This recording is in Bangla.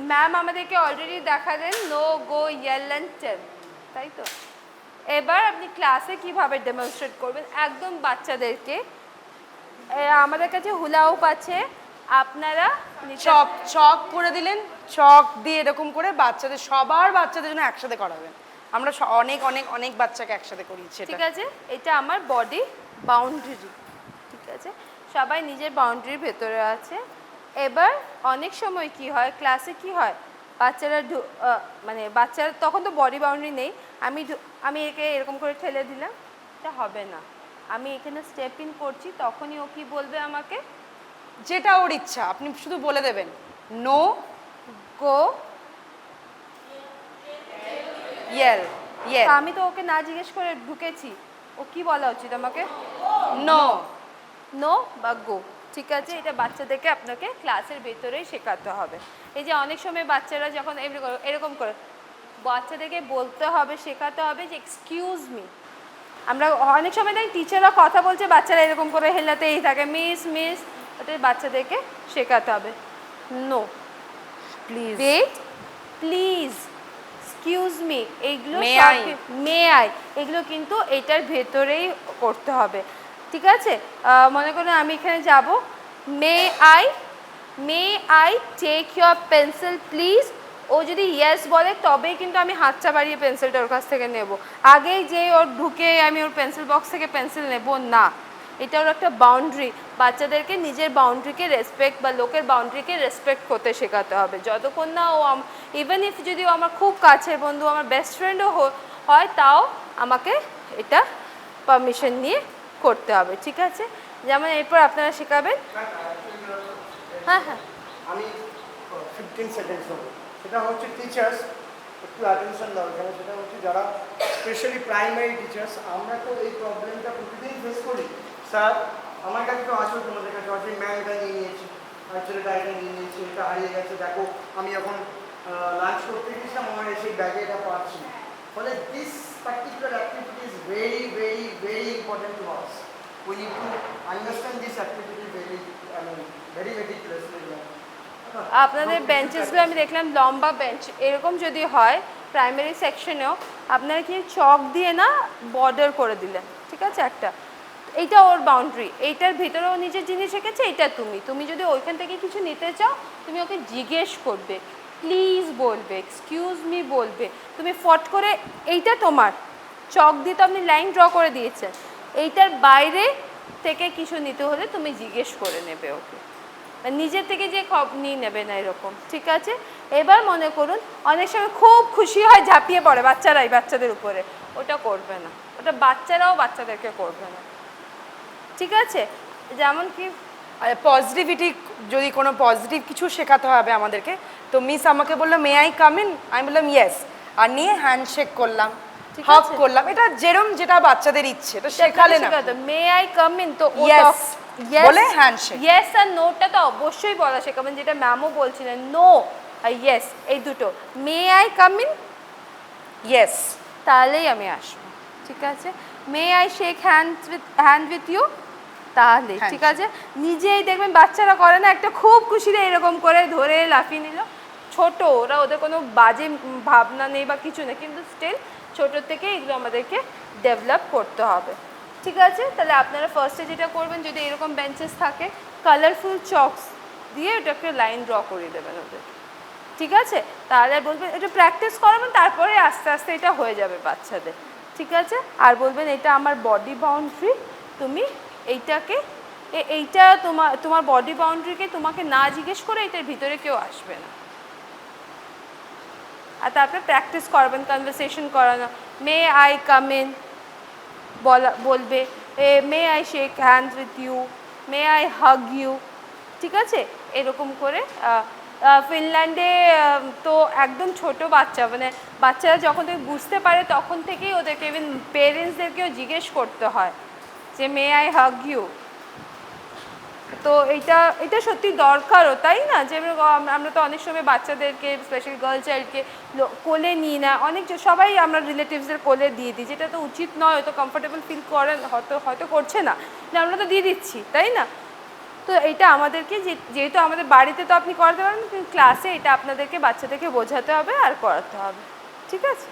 ম্যাম আমাদেরকে অলরেডি দেখালেন no go Yale and tell, তাই তো? এবার আপনি ক্লাসে কিভাবে ডেমনস্ট্রেট করবেন একদম বাচ্চাদেরকে। আমাদের কাছে হুলা হুপ আছে, আপনারা চক করে দিলেন, চক দিয়ে এরকম করে বাচ্চাদের সবার বাচ্চাদের জন্য একসাথে করাবেন। আমরা অনেক অনেক অনেক বাচ্চাকে একসাথে করিয়েছি। ঠিক আছে, এটা আমার বডি বাউন্ডারি, ঠিক আছে? সবাই নিজের বাউন্ডারির ভেতরে আছে। এবার অনেক সময় কি হয়, ক্লাসে কি হয়, বাচ্চারা মানে বাচ্চারা তখন তো বডি বাউন্ডারি নেই, আমি একে এরকম করে ঠেলে দিলাম, এটা হবে না। আমি এখানে স্টেপ ইন করছি, তখনই ও কি বলবে আমাকে, যেটা ওর ইচ্ছা আপনি শুধু বলে দেবেন, নো গো ইয়েল ইয়েল। আমি তো ওকে না জিজ্ঞেস করে ঢুকেছি, ও কি বলা উচিত আমাকে? নো নো বা গো, ঠিক আছে? এটা বাচ্চাদেরকে আপনাকে ক্লাসের ভেতরেই শেখাতে হবে। এই যে অনেক সময় বাচ্চারা যখন এরকম করে, বাচ্চাদেরকে বলতে হবে, শেখাতে হবে যে এক্সকিউজ মি। আমরা অনেক সময় দেখি টিচাররা কথা বলছে, বাচ্চারা এরকম করে হেলাতেই থাকে, মিস মিস। ওটা বাচ্চাদেরকে শেখাতে হবে, no please, wait please, excuse me, এইগুলো মে আই, এগুলো কিন্তু এটার ভেতরেই করতে হবে, ঠিক আছে? মনে করুন আমি এখানে যাব, may I take your pencil please. ও যদি ইয়েস বলে তবেই কিন্তু আমি হাতটা বাড়িয়ে পেন্সিলটা ওর কাছ থেকে নেব, আগেই যে ওর ঢুকে আমি ওর পেন্সিল বক্স থেকে পেন্সিল নেব না। এটা ওর একটা বাউন্ডারি। বাচ্চাদেরকে নিজের বাউন্ডারিকে রেসপেক্ট বা লোকের বাউন্ডারিকে রেসপেক্ট করতে শেখাতে হবে। যতক্ষণ না ও ইভেন ইফ যদি ও আমার খুব কাছের বন্ধু, আমার বেস্ট ফ্রেন্ডও হয়, তাও আমাকে এটা পারমিশন নিয়ে করতে হবে, ঠিক আছে? যেমন এরপর আপনারা শেখাবেন। হ্যাঁ হ্যাঁ, আমি 15 সেকেন্ডস দেবো। সেটা হচ্ছে টিচার্স একটু অ্যাটেনশন দরকার। সেটা হচ্ছে যারা স্পেশালি প্রাইমারি টিচার্স, আমরা তো এই প্রবলেমটা প্রতিদিন ফেস করি। স্যার আমার কাছে তো আসবে, তোমাদের কাছে আসবে, ম্যাম এটা নিয়ে নিয়েছি, আর ছেলেটা এটা নিয়ে নিয়েছি, এটা হারিয়ে গেছে, দেখো আমি এখন লাঞ্চ করতে গেছিলাম, আমার সেই ব্যাগে এটা পাচ্ছি না। ফলে this particular activity is very very very important to us. We need to understand this activity very meticulously. আপনাদের বেঞ্চেসগুলো আমি দেখলাম লম্বা বেঞ্চ, এরকম যদি হয় প্রাইমারি সেকশনেও আপনারা কি চক দিয়ে না বর্ডার করে দিলেন, ঠিক আছে? একটা এইটা ওর বাউন্ডারি, এইটার ভিতরেও নিজের জিনিস রেখেছে, এইটা তুমি যদি ওইখান থেকে কিছু নিতে চাও তুমি ওকে জিজ্ঞেস করবে, প্লিজ বলবে, এক্সকিউজ মি বলবে। তুমি ফট করে এইটা তোমার চক দিয়ে তো আপনি লাইন ড্র করে দিয়েছেন, এইটার বাইরে থেকে কিছু নিতে হলে তুমি জিজ্ঞেস করে নেবে ওকে, নিজের থেকে যে নিয়ে নেবে না এরকম, ঠিক আছে? এবার মনে করুন অনেক সময় খুব খুশি হয়, ঝাঁপিয়ে পড়ে বাচ্চারাই বাচ্চাদের উপরে, ওটা করবে না, ওটা বাচ্চারাও বাচ্চাদেরকে করবে না, ঠিক আছে? যেমন কি পজিটিভিটি, যদি কোনো পজিটিভ কিছু শেখাতে হবে আমাদেরকে, তো মিস আমাকে বললো মে আই কাম ইন, আমি বললাম ইয়েস, আর নিয়ে হ্যান্ডশেক করলাম, হক করলাম, এটা যেটা বাচ্চাদের ইচ্ছে, এটা শেখালে না। মে আই কাম ইন, তো ইয়েস বলে হ্যান্ডশেক, ইয়েস আর নোটা তো অবশ্যই বলা শেখাবেন, যেটা ম্যামও বলছিলেন, নো আর ইয়েস এই দুটো। May I come in, yes, তাহলেই আমি আসবো, ঠিক আছে? May I shake hand with you, তাহলে ঠিক আছে? নিজেই দেখবেন বাচ্চারা করে না, একটা খুব খুশিতে এরকম করে ধরে লাফিয়ে নিল, ছোট ওরা, ওদের কোনো বাজে ভাবনা নেই বা কিছু নেই, কিন্তু স্টিল ছোটোর থেকে এগুলো আমাদেরকে ডেভেলপ করতে হবে, ঠিক আছে? তাহলে আপনারা ফার্স্টে যেটা করবেন, যদি এরকম বেঞ্চেস থাকে কালারফুল চকস দিয়ে ওটাকে লাইন ড্র করে দেবেন ওদের, ঠিক আছে? তাহলে বলবেন এটা প্র্যাকটিস করাবেন, তারপরে আস্তে আস্তে এটা হয়ে যাবে বাচ্চাদের, ঠিক আছে? আর বলবেন এটা আমার বডি বাউন্ডারি, তুমি এইটাকে এইটা তোমার বডি বাউন্ডারিকে তোমাকে না জিজ্ঞেস করে এটার ভিতরে কেউ আসবে না। আর তারপরে প্র্যাকটিস করবেন, কনভারসেশন করানো, মে আই কাম ইন বলবে, may I shake hand with you, may I hug you, ঠিক আছে? এরকম করে ফিনল্যান্ডে তো একদম ছোট বাচ্চা, মানে বাচ্চারা যখন থেকে বুঝতে পারে তখন থেকেই ওদেরকে ইভেন পেরেন্টসদেরকেও জিজ্ঞেস করতে হয় যে মে আই হাগ ইউ। তো এটা সত্যি দরকারও, তাই না? যে আমরা তো অনেক সময় বাচ্চাদেরকে, স্পেশালি গার্ল চাইল্ডকে কোলে নিই না, সবাই আমরা রিলেটিভসদের কোলে দিয়ে দিই, যেটা তো উচিত নয়, হয়তো কমফোর্টেবল ফিল করেন, হয়তো করছে না, আমরা তো দিয়ে দিচ্ছি, তাই না? তো তো এটা আমাদেরকে যেহেতু আমাদের বাড়িতে তো আপনি করাতে পারেন, কিন্তু ক্লাসে এটা আপনাদেরকে বাচ্চাদেরকে বোঝাতে হবে আর করাতে হবে। ঠিক আছে?